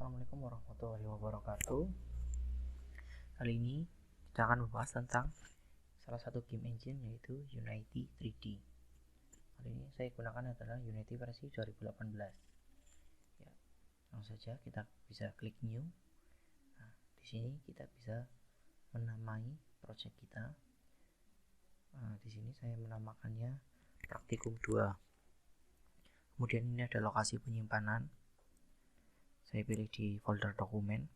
Assalamualaikum warahmatullahi wabarakatuh. Kali ini kita akan membahas tentang salah satu game engine yaitu Unity 3D. Kali ini saya gunakan adalah Unity versi 2018. Ya, langsung saja kita bisa klik new. Nah, di sini kita bisa menamai project kita. Nah, di sini saya menamakannya Praktikum 2. Kemudian ini ada lokasi penyimpanan. Saya pilih di folder dokumen.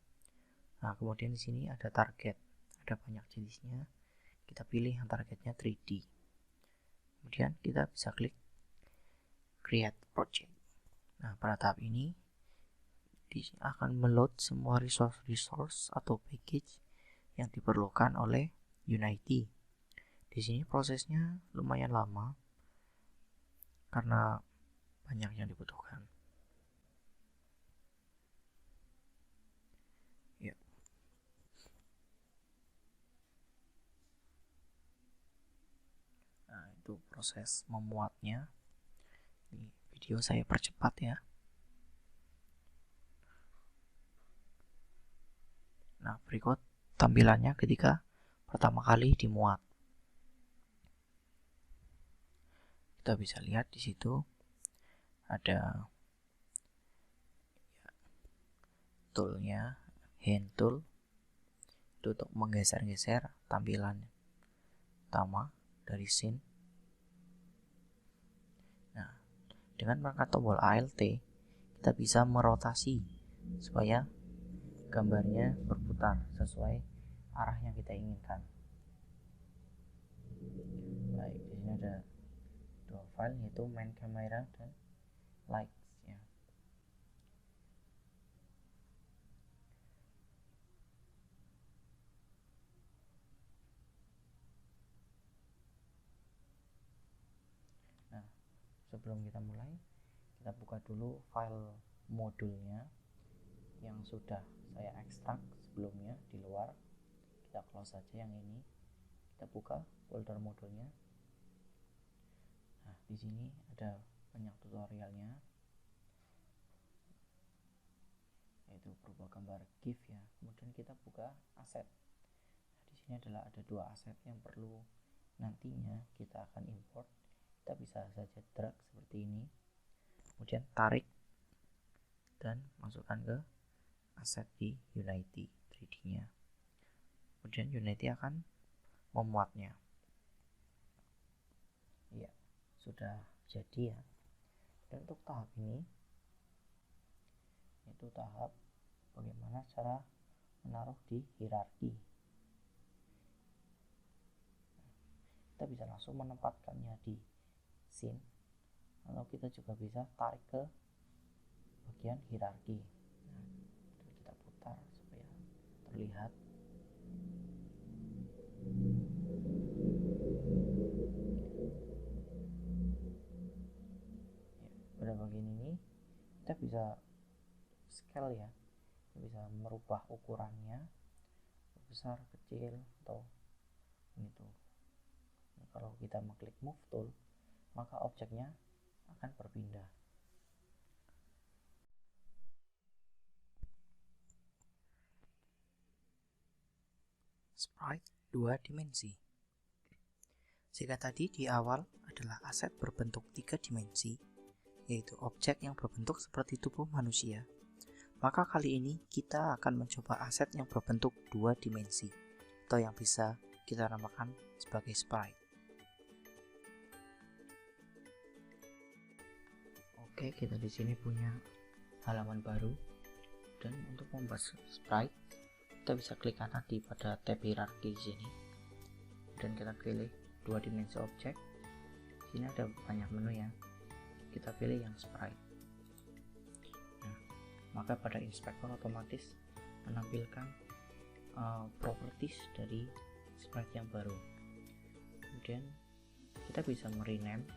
Nah, kemudian di sini ada target, ada banyak jenisnya. Kita pilih yang targetnya 3D. Kemudian kita bisa klik create project. Nah, pada tahap ini akan meload semua resource atau package yang diperlukan oleh Unity. Di sini prosesnya lumayan lama karena banyak yang dibutuhkan. Nah, itu proses memuatnya. Ini video saya percepat ya. Nah, berikut tampilannya ketika pertama kali dimuat. Kita bisa lihat di situ ada toolnya, hand tool, itu untuk menggeser-geser tampilan utama dari scene. Nah, dengan mengangkat tombol Alt, kita bisa merotasi supaya gambarnya berputar sesuai arah yang kita inginkan. Baik, di sini ada dua file yaitu main camera dan lights ya. Nah, sebelum kita mulai, kita buka dulu file modulnya yang sudah saya ekstrak sebelumnya di luar. Kita close saja yang ini. Kita buka folder modulnya. Nah, di sini ada banyak tutorialnya, yaitu berupa gambar GIF ya. Kemudian kita buka aset. Nah, di sini adalah ada dua aset yang perlu nantinya kita akan import. Kita bisa saja drag seperti ini, kemudian tarik dan masukkan ke aset di Unity 3D-nya. Kemudian Unity akan memuatnya. Ya, sudah jadi ya. Dan untuk tahap ini, itu tahap bagaimana cara menaruh di hierarki. Kita bisa langsung menempatkannya di scene, atau kita juga bisa tarik ke bagian hierarki. Nah, kita putar supaya terlihat. Ya, pada bagian ini kita bisa scale ya, kita bisa merubah ukurannya besar, kecil, atau gitu. Nah, kalau kita mengklik move tool, maka objeknya akan berpindah. Sprite 2 dimensi. Jika tadi di awal adalah aset berbentuk 3 dimensi, yaitu objek yang berbentuk seperti tubuh manusia, maka kali ini kita akan mencoba aset yang berbentuk 2 dimensi, atau yang bisa kita namakan sebagai sprite. Oke, kita di sini punya halaman baru, dan untuk membuat sprite, kita bisa klik kanan di pada tab hierarki di sini, dan kita pilih 2 dimensi objek. Di sini ada banyak menu ya. Kita pilih yang sprite. Nah, maka pada inspektor otomatis menampilkan properties dari sprite yang baru. Kemudian kita bisa merename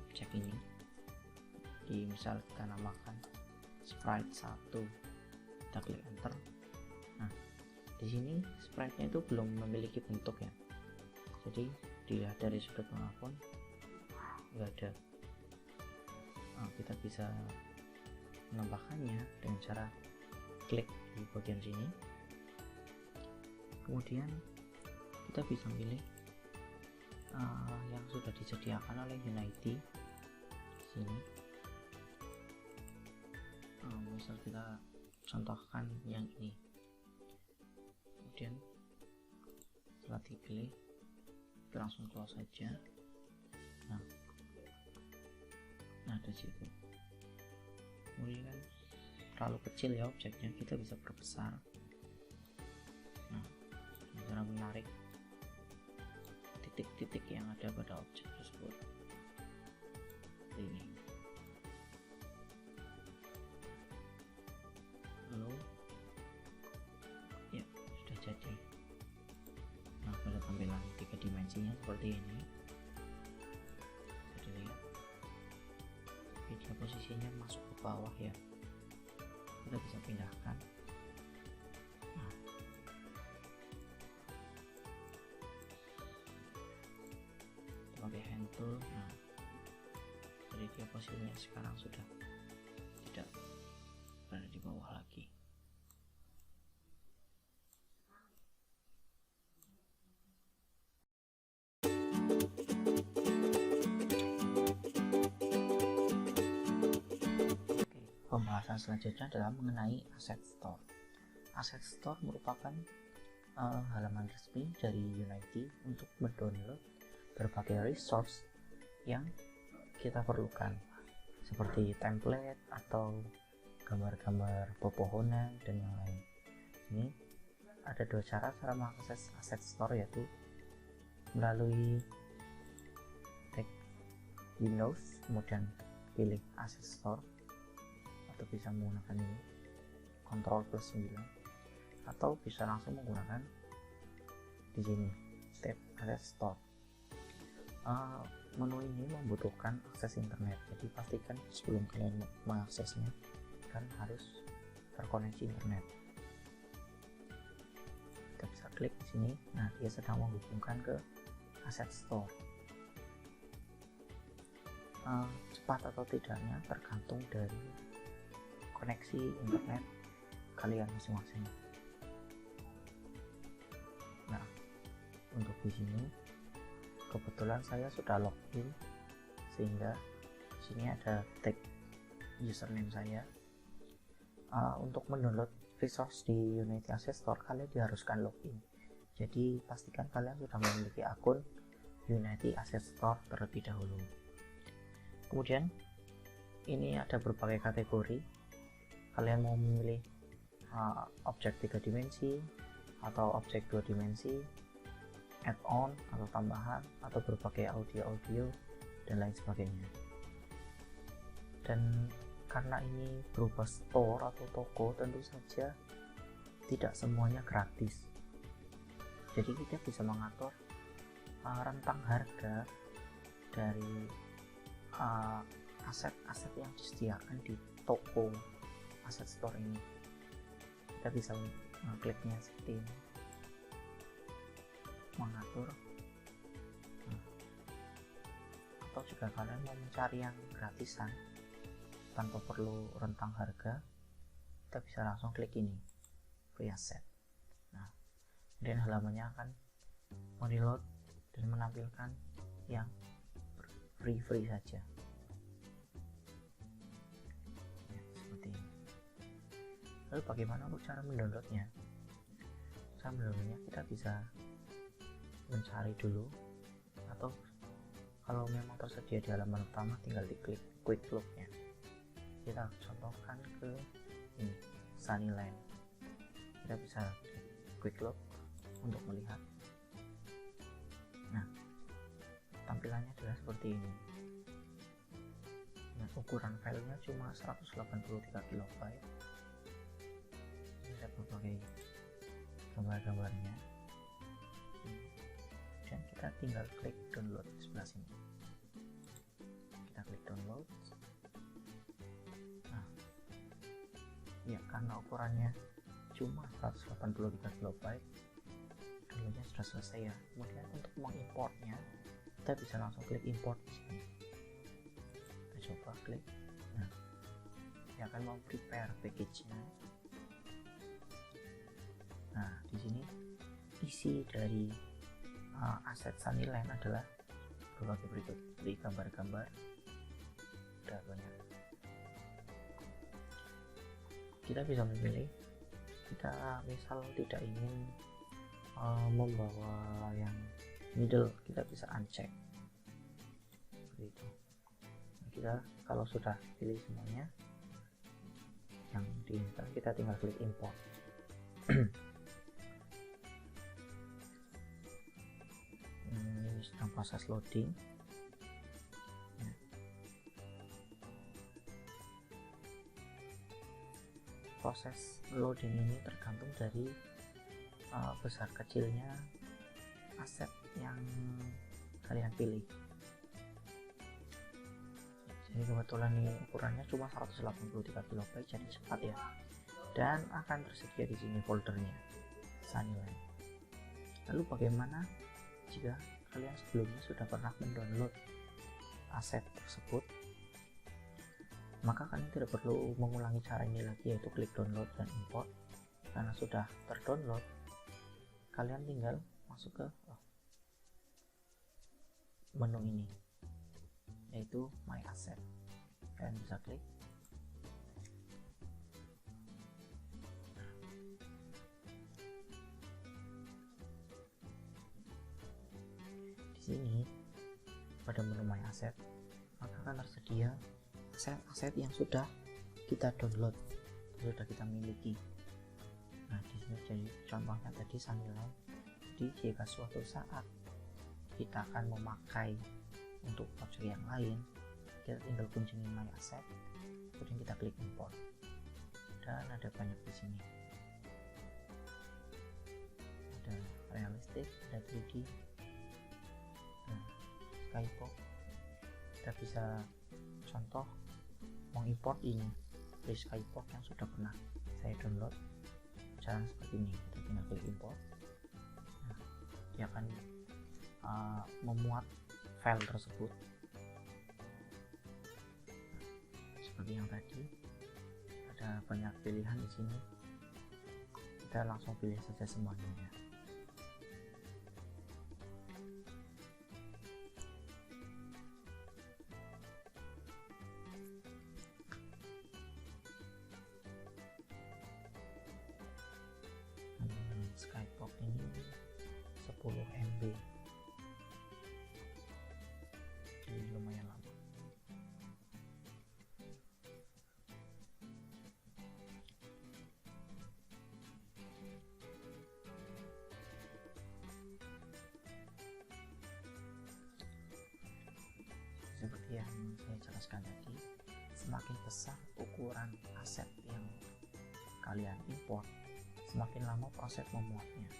objek ini. Misal kita namakan sprite 1. Kita klik enter. Nah, di sini sprite-nya itu belum memiliki bentuk ya. Jadi dilihat dari sudut manapun nggak ada. Nah, kita bisa menambahkannya dengan cara klik di bagian sini, kemudian kita bisa pilih yang sudah disediakan oleh Unity sini. Misal kita contohkan yang ini, kemudian setelah dipilih kita langsung close saja. Nah di situ kemudian kan terlalu kecil ya objeknya, kita bisa perbesar. Nah, cara menarik titik-titik yang ada pada objek tersebut seperti ini. Lalu ya sudah jadi. Nah, pada tampilan 3 dimensinya seperti ini. Jadi lihat dia posisinya masuk ke bawah ya, kita bisa pindahkan. Nah, pakai hand tool. Nah, jadi dia posisinya sekarang sudah tidak berada di bawah lagi. Pembahasan selanjutnya adalah mengenai Asset Store. Asset Store merupakan halaman resmi dari Unity untuk mendownload berbagai resource yang kita perlukan, seperti template atau gambar-gambar pepohonan dan yang lain. Ini ada dua cara mengakses Asset Store, yaitu melalui tag Windows, kemudian pilih Asset Store, atau bisa menggunakan ini Ctrl+9, atau bisa langsung menggunakan di sini tab Asset Store. Menu ini membutuhkan akses internet, jadi pastikan sebelum kalian mengaksesnya kan harus terkoneksi internet. Kita bisa klik di sini. Nah, dia sedang menghubungkan ke Asset Store. Cepat atau tidaknya tergantung dari koneksi internet kalian masing-masing. Nah, untuk di sini kebetulan saya sudah login, sehingga di sini ada tag username saya. Untuk mendownload resource di Unity Asset Store kalian diharuskan login. Jadi pastikan kalian sudah memiliki akun Unity Asset Store terlebih dahulu. Kemudian ini ada berbagai kategori. Kalian mau memilih objek 3 dimensi atau objek 2 dimensi, add-on atau tambahan, atau berbagai audio dan lain sebagainya. Dan karena ini berupa store atau toko, tentu saja tidak semuanya gratis. Jadi kita bisa mengatur rentang harga dari aset-aset yang disediakan di toko Asset Store ini. Kita bisa kliknya seperti ini, mengatur. Atau jika kalian mau mencari yang gratisan tanpa perlu rentang harga, kita bisa langsung klik ini, free asset. Nah, kemudian halamannya akan mereload dan menampilkan yang free saja. Lalu bagaimana untuk cara mendownloadnya? Cara mendownloadnya kita bisa mencari dulu, atau kalau memang tersedia di halaman utama tinggal diklik quick look-nya. Kita contohkan ke ini, Sunnyland. Kita bisa quick look untuk melihat. Nah, tampilannya adalah seperti ini. Nah, ukuran filenya cuma 183 KB. Ada berbagai gambar-gambarnya, dan kita tinggal klik download di sebelah sini. Kita klik download. Nah, ya karena ukurannya cuma 183 KB, downloadnya sudah selesai ya. Kemudian untuk mengimportnya, kita bisa langsung klik import di sini. Kita coba klik. Nah, dia akan mau prepare package-nya. Di sini isi dari aset Sunnyland adalah berbagai berikut, di gambar-gambar udah banyak. Kita bisa memilih, kita misal tidak ingin membawa yang middle, kita bisa uncheck seperti itu. Nah, kita kalau sudah pilih semuanya yang diinginkan, kita tinggal klik import. Ini sedang proses loading ya. Proses loading ini tergantung dari besar kecilnya aset yang kalian pilih. Jadi kebetulan ini ukurannya cuma 183 KB, jadi cepat ya. Dan akan tersedia di sini foldernya Sunnyland. Lalu bagaimana jika kalian sebelumnya sudah pernah mendownload aset tersebut? Maka kalian tidak perlu mengulangi cara ini lagi, yaitu klik download dan import. Karena sudah terdownload, kalian tinggal masuk ke menu ini, yaitu My Asset. Kalian bisa klik. Di sini pada menu My Asset, maka akan tersedia aset-aset yang sudah kita download, sudah kita miliki. Nah, di sini jadi contohnya tadi Sunnyland. Jadi jika suatu saat kita akan memakai untuk project yang lain, kita tinggal kunjungi My Asset, kemudian kita klik import. Dan ada banyak di sini. Ada realistik, ada 3D, dan Skybox. Kita bisa contoh mengimport ini dari Skybox yang sudah pernah saya download. Cara seperti ini, kita tinggal klik import. Nah, dia akan memuat file tersebut. Nah, seperti yang tadi, ada banyak pilihan di sini. Kita langsung pilih saja semuanya. Skybox ini 10 MB, jadi lumayan lama. Seperti yang saya jelaskan tadi, semakin besar ukuran aset yang kalian import, semakin lama proses memuatnya.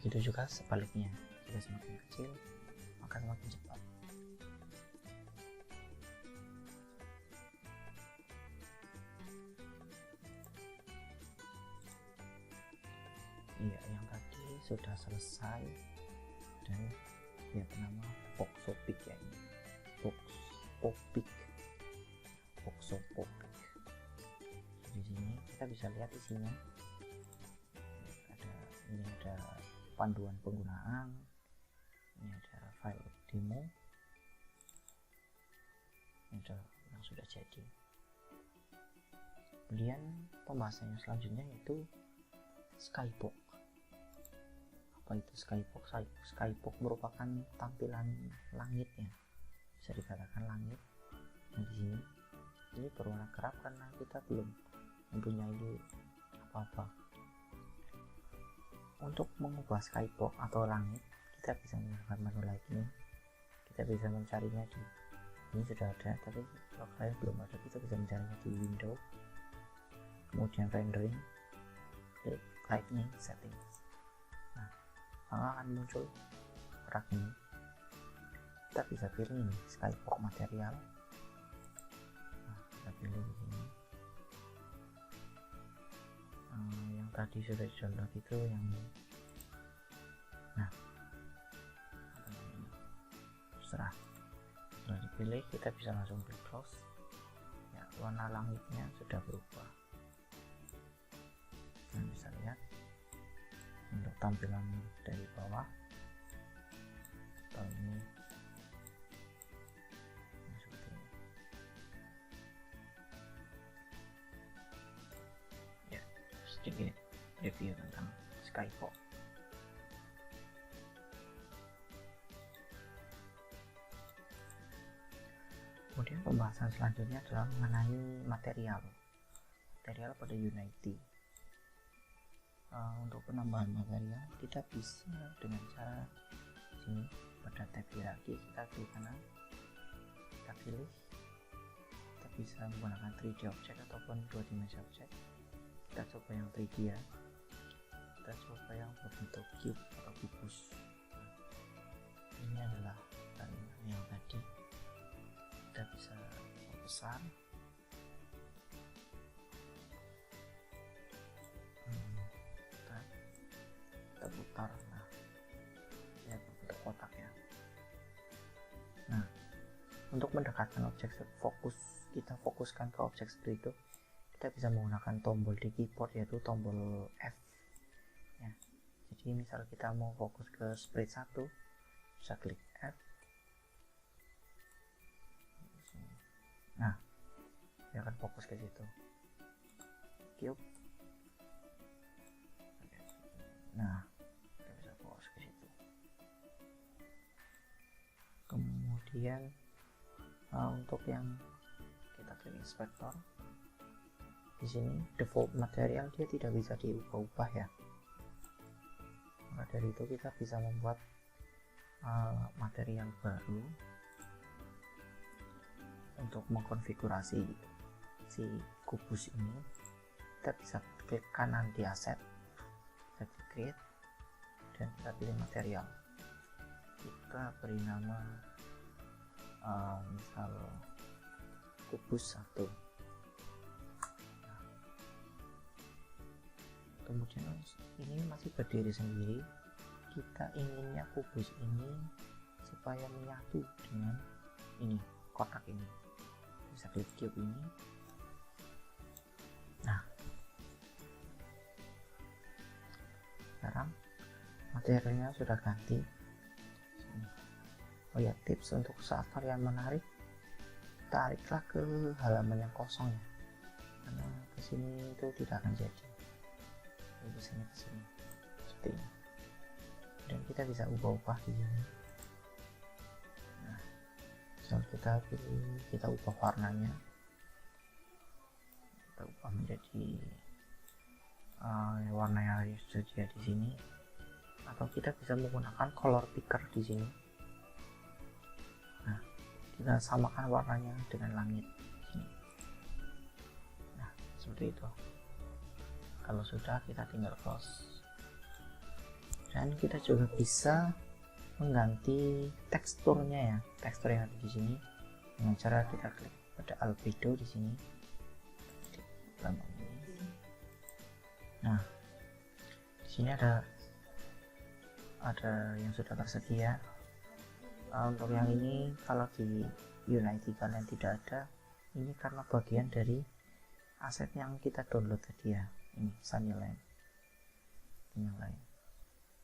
Begitu juga sebaliknya, jika semakin kecil maka semakin cepat. Iya, yang tadi sudah selesai dan dia bernama Voxopic ya, ini Voxopic. Di sini kita bisa lihat isinya. Ini ada panduan penggunaan, ini ada file demo, ini ada yang sudah jadi. Kemudian pembahasannya selanjutnya yaitu Skybox. Apa itu Skybox? Skybox merupakan tampilan langit ya, bisa dikatakan langit. Nah, di sini ini berwarna gelap karena kita belum mempunyai apa-apa. Untuk mengubah Skybox atau langit, kita bisa menggunakan menu lagi. Kita bisa mencarinya di ini sudah ada, tapi kalau kalian belum ada, kita bisa mencarinya di window, kemudian rendering, klik lightning settings. Nah, maka akan muncul rak ini. Kita bisa pilih ini Skybox material. Nah, kita pilih di sini. Yang tadi sudah di-download itu yang ini. Nah, terserah. Setelah dipilih, kita bisa langsung klik close. Ya, warna langitnya sudah berubah. Nah, bisa lihat untuk tampilan dari bawah tahun ini seperti ini ya. Sedikit review tentang Skyfall. Kemudian pembahasan selanjutnya adalah mengenai material pada Unity. Untuk penambahan material kita bisa dengan cara sini pada tab hierarki, kita klik kanan, kita pilih, kita bisa menggunakan 3D object ataupun 2 dimensi object. Kita coba yang 3D ya, kita coba yang berbentuk cube atau kubus. Ini adalah yang tadi, kita bisa besar, kita putar, nah ya berbentuk kotak ya. Nah, untuk mendekatkan objek kita fokuskan ke objek seperti itu, kita bisa menggunakan tombol di keyboard yaitu tombol F ya. Jadi misal kita mau fokus ke sprite 1, bisa klik F. Nah, dia akan fokus ke situ. Cube. Nah, kita bisa fokus ke situ. Kemudian untuk yang kita klik inspektor, di sini default material dia tidak bisa diubah-ubah ya. Maka dari itu kita bisa membuat material baru untuk mengkonfigurasi si kubus ini. Kita bisa klik kanan di asset, kita create, dan kita pilih material. Kita beri nama misal kubus 1. Nah, kemudian ini masih berdiri sendiri, kita inginnya kubus ini supaya menyatu dengan ini, kotak ini. Bisa klik cube ini. Nah, sekarang materialnya sudah ganti. Oh ya, tips untuk saat kalian menarik, tariklah ke halaman yang kosong ya, karena kesini itu tidak akan jadi. Kesini seperti ini, dan kita bisa ubah-ubah di sini. Nah, misal kita pilih, kita ubah warnanya, kita ubah menjadi warna yang sudah di sini, atau kita bisa menggunakan color picker di sini. Nah, kita samakan warnanya dengan langit sini. Nah, seperti itu. Kalau sudah, kita tinggal close. Dan kita juga bisa mengganti teksturnya ya, tekstur yang ada di sini, dengan cara kita klik pada albedo di sini. Nah, di sini ada yang sudah tersedia. Untuk yang ini kalau di Unity kalian tidak ada, ini karena bagian dari aset yang kita download tadi ya. Ini Sunnyland yang lain.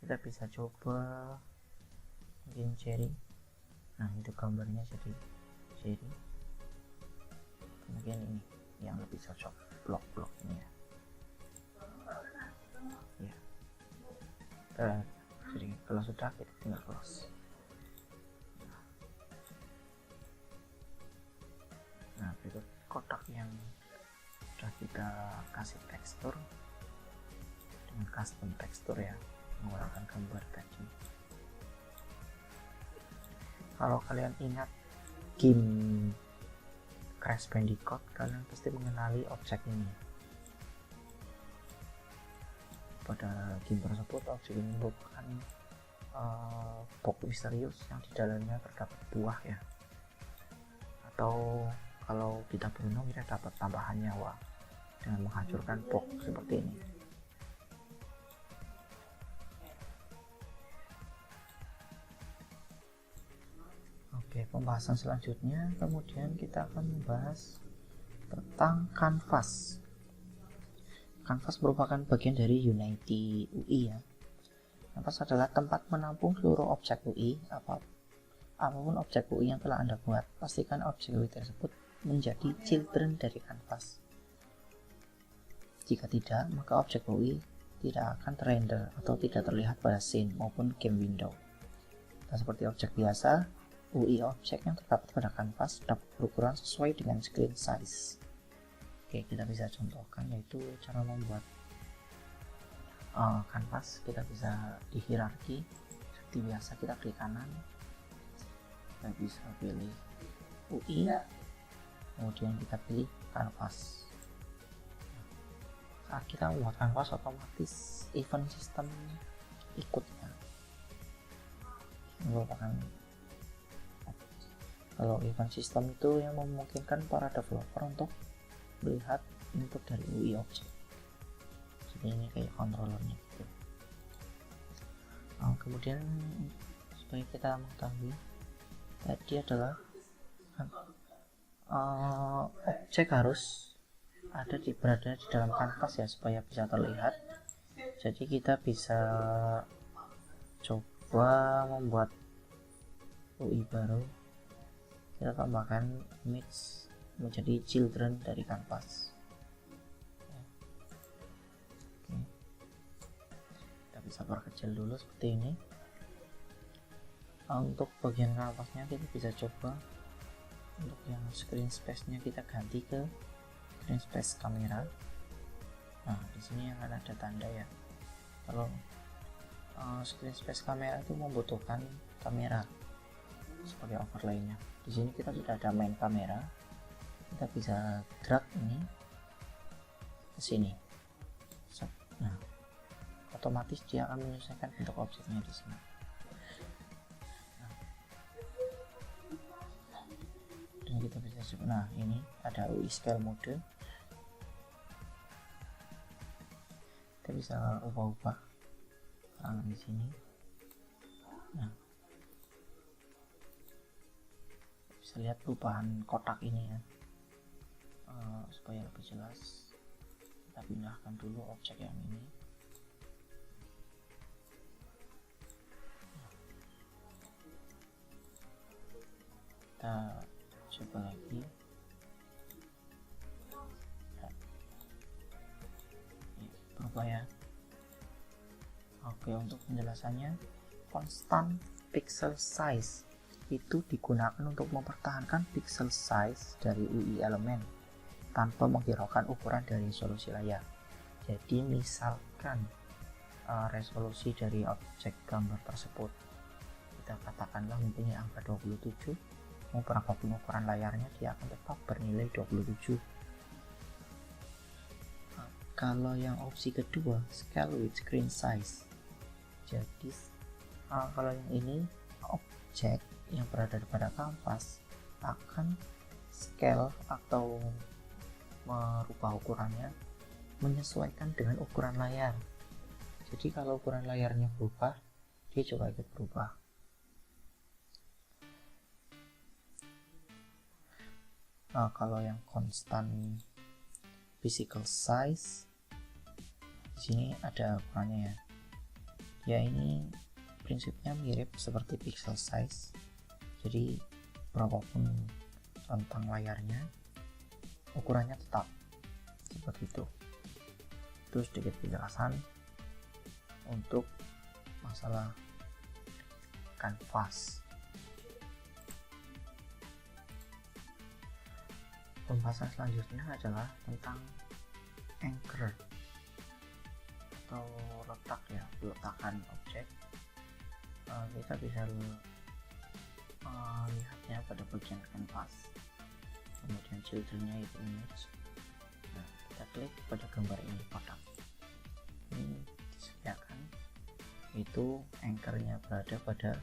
Kita bisa coba mungkin cherry. Nah, itu gambarnya jadi cherry. Kemudian ini yang lebih cocok, blok-blok ini ya. Jadi kalau sudah, kita tinggal close. Nah, berikut kotak yang sudah kita kasih tekstur dengan custom tekstur ya, menggunakan gambar tadi. Kalau kalian ingat game Crash Bandicoot, kalian pasti mengenali objek ini. Pada game tersebut, objek ini merupakan box misterius yang di dalamnya terdapat buah ya, atau kalau kita beruntung kita dapat tambahan nyawa dengan menghancurkan box seperti ini. Oke, pembahasan selanjutnya kemudian kita akan membahas tentang kanvas. Kanvas merupakan bagian dari Unity UI ya. Kanvas adalah tempat menampung seluruh objek UI. Apapun objek UI yang telah Anda buat, pastikan objek UI tersebut menjadi children dari kanvas. Jika tidak, maka objek UI tidak akan terrender atau tidak terlihat pada scene maupun game window. Dan seperti objek biasa, UI objek yang terdapat pada kanvas dapat berukuran sesuai dengan screen size. Oke, kita bisa contohkan, yaitu cara membuat kanvas. Kita bisa di hierarki seperti biasa, kita klik kanan, kita bisa pilih UI, kemudian kita pilih kanvas. Saat kita membuat kanvas, otomatis event system ikutnya. Merupakan, kalau event system itu yang memungkinkan para developer untuk melihat input dari UI object. Jadi ini kayak controllernya gitu. Kemudian supaya kita mengetahui tadi adalah objek harus berada di dalam kanvas ya, supaya bisa terlihat. Jadi kita bisa coba membuat UI baru, kita tambahkan image menjadi children dari kanvas. Oke. Kita bisa perkecil dulu seperti ini. Untuk bagian kanvasnya kita bisa coba untuk yang screen space nya kita ganti ke screen space kamera. Nah, di sini akan ada tanda ya, kalau screen space kamera itu membutuhkan kamera sebagai overlay-nya. Di sini kita sudah ada main kamera, kita bisa drag ini ke sini. Nah, otomatis dia akan menyesuaikan bentuk objeknya di sini. Dan kita bisa coba. Nah, ini ada UI scale mode. Kita bisa ubah-ubah di sini. Nah, bisa lihat perubahan kotak ini ya. Supaya lebih jelas, kita pindahkan dulu objek yang ini. Kita coba lagi. Berubah ya. Oke, untuk penjelasannya, constant pixel size itu digunakan untuk mempertahankan pixel size dari UI elemen tanpa menghiraukan ukuran dari resolusi layar. Jadi misalkan resolusi dari objek gambar tersebut kita katakanlah mempunyai angka 27, mau berapapun ukuran layarnya dia akan tetap bernilai 27. Kalau yang opsi kedua, scale with screen size, jadi kalau yang ini objek yang berada pada kanvas akan scale atau merubah ukurannya menyesuaikan dengan ukuran layar. Jadi kalau ukuran layarnya berubah, dia juga ikut berubah. Nah, kalau yang constant physical size, di sini ada ukurannya ya. Ya, ini prinsipnya mirip seperti pixel size. Jadi berapapun rentang layarnya, ukurannya tetap seperti itu. Itu sedikit penjelasan untuk masalah kanvas. Pembahasan selanjutnya adalah tentang anchor atau letak ya, peletakan objek. Kita bisa lihatnya pada bagian kanvas, kemudian childrennya itu image. Nah, kita klik pada gambar ini, kotak ini disediakan, itu anchornya berada pada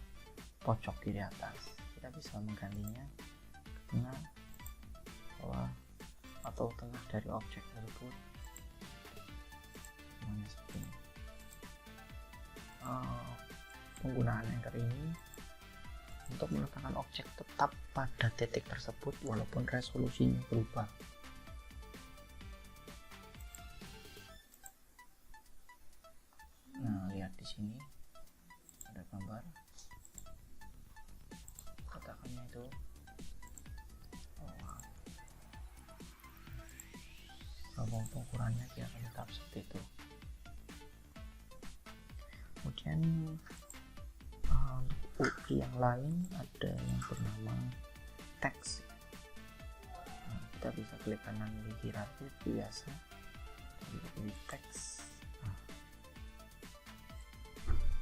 pojok kiri atas. Kita bisa menggantinya ke tengah, bawah, atau tengah dari objek tersebut, semuanya seperti ini. Penggunaan anchor ini untuk meletakkan objek tetap pada titik tersebut walaupun resolusinya berubah. untuk ukurannya dia akan tetap seperti itu. Kemudian UI yang lain ada yang bernama text. Kita bisa klik kanan di hierarki biasa, kita pilih text.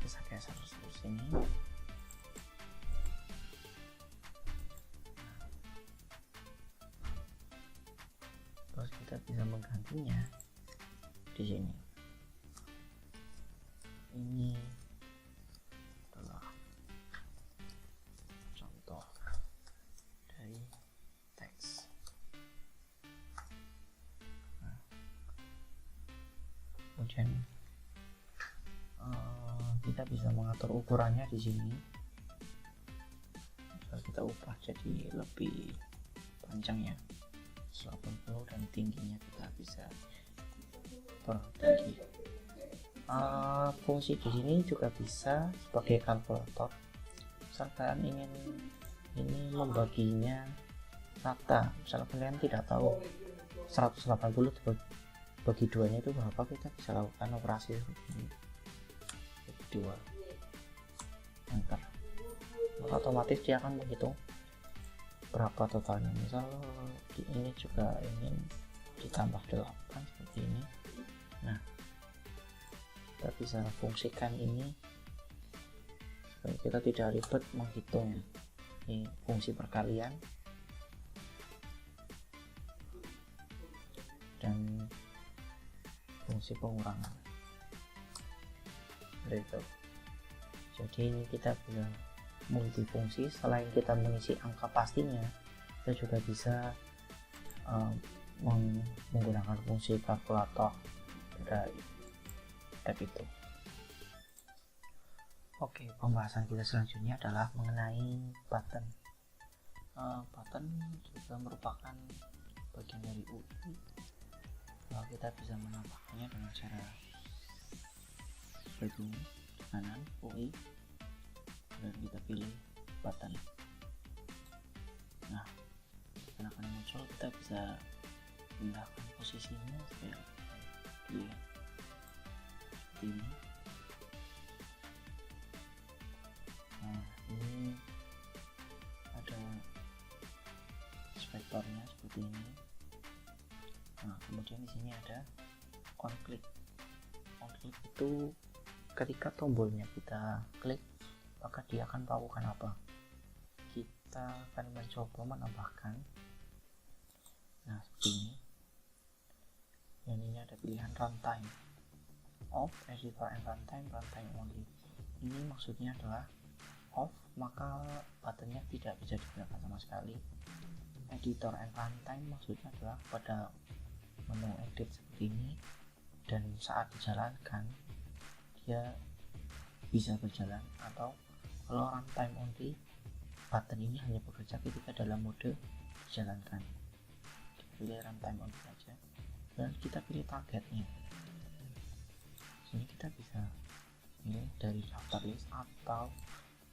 Bisa geser seperti sini. Terus kita bisa menggantinya di sini. Ini adalah contoh dari teks. Kemudian kita bisa mengatur ukurannya di sini. Misal kita ubah jadi lebih panjang ya, 180, dan tingginya kita bisa pertinggi. Fungsi di sini juga bisa sebagai kalkulator. Misalkan ingin ini membaginya rata, misalkan kalian tidak tahu 180 bagi duanya itu berapa, kita bisa lakukan operasi seperti ini, bagi 2, enter, maka otomatis dia akan menghitung berapa totalnya. Misal ini juga ingin ditambah 8 seperti ini. Nah, kita bisa fungsikan ini supaya kita tidak ribet menghitung. Ini fungsi perkalian dan fungsi pengurangan. Itu. Jadi ini kita bisa multifungsi. Selain kita mengisi angka pastinya, kita juga bisa menggunakan fungsi kalkulator dari tab itu. Oke, pembahasan kita selanjutnya adalah mengenai button. Button juga merupakan bagian dari UI. Kita bisa menambahkannya dengan cara seperti ini, kanan UI, dan kita pilih button. Nah, karena akan muncul, kita bisa pindahkan posisinya supaya dilihat seperti ini. Nah, ini ada spektornya seperti ini. Nah, kemudian di sini ada on click. On click itu ketika tombolnya kita klik, maka dia akan melakukan apa? Kita akan mencoba menambahkan. Nah, seperti ini. Dan ini ada pilihan runtime off, editor and runtime only. Ini maksudnya adalah off, maka buttonnya tidak bisa digunakan sama sekali. Editor and runtime maksudnya adalah pada menu edit seperti ini, dan saat dijalankan dia bisa berjalan. Atau kalau runtime only, button ini hanya bekerja ketika dalam mode dijalankan. Kita pilih runtime only saja dan kita pilih targetnya. Sini kita bisa pilih dari daftar list, atau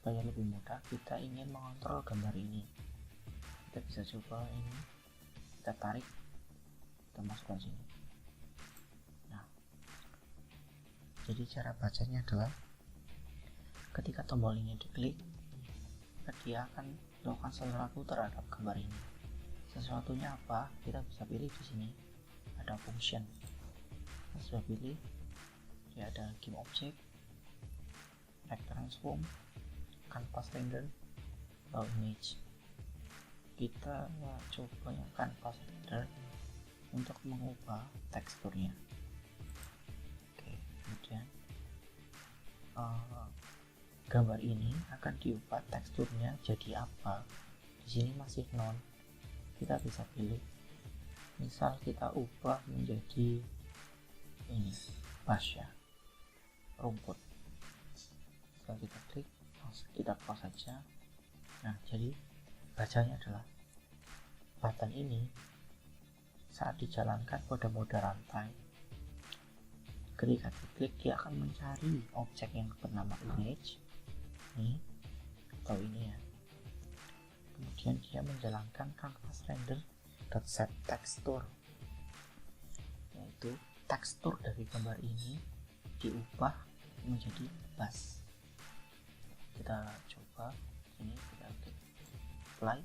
supaya lebih mudah kita ingin mengontrol gambar ini, kita bisa coba ini, kita tarik, kita masukkan sini. Nah, jadi cara bacanya adalah ketika tombol ini diklik, dia akan melakukan sesuatu terhadap gambar ini. Sesuatunya apa? Kita bisa pilih di sini, ada function. Kita sudah pilih, dia ada game object, rect transform, canvas render, raw image. Kita coba yang canvas render untuk mengubah teksturnya. Oke, kemudian gambar ini akan diubah teksturnya jadi apa? Di sini masih none. Kita bisa pilih, misal kita ubah menjadi ini, pasya, rumput. Setelah kita klik, kita close saja. Nah, jadi bacanya adalah button ini saat dijalankan pada mode runtime, ketika diklik dia akan mencari objek yang bernama image ini atau ini ya. Kemudian dia menjalankan canvas render set texture. yaitu tekstur dari gambar ini diubah menjadi bus. Kita coba ini, kita klik apply.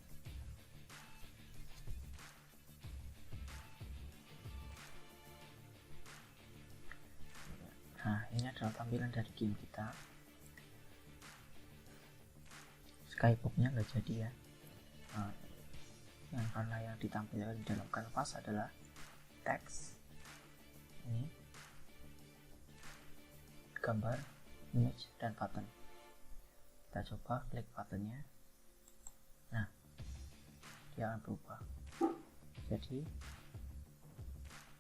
Nah, ini adalah tampilan dari game kita. Skybox-nya nggak jadi ya. Nah, karena yang ditampilkan di dalam kanvas adalah teks, ini gambar, image, dan button. Kita coba klik buttonnya. Nah, dia akan berubah. Jadi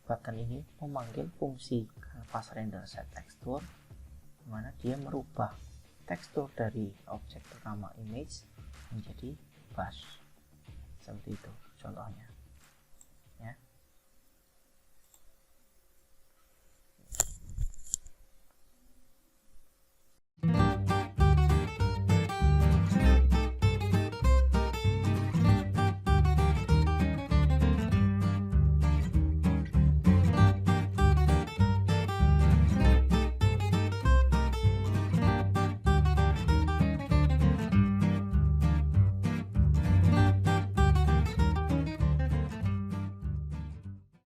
button ini memanggil fungsi kanvas render set texture, dimana dia merubah tekstur dari objek pertama image menjadi brush. Seperti itu contohnya.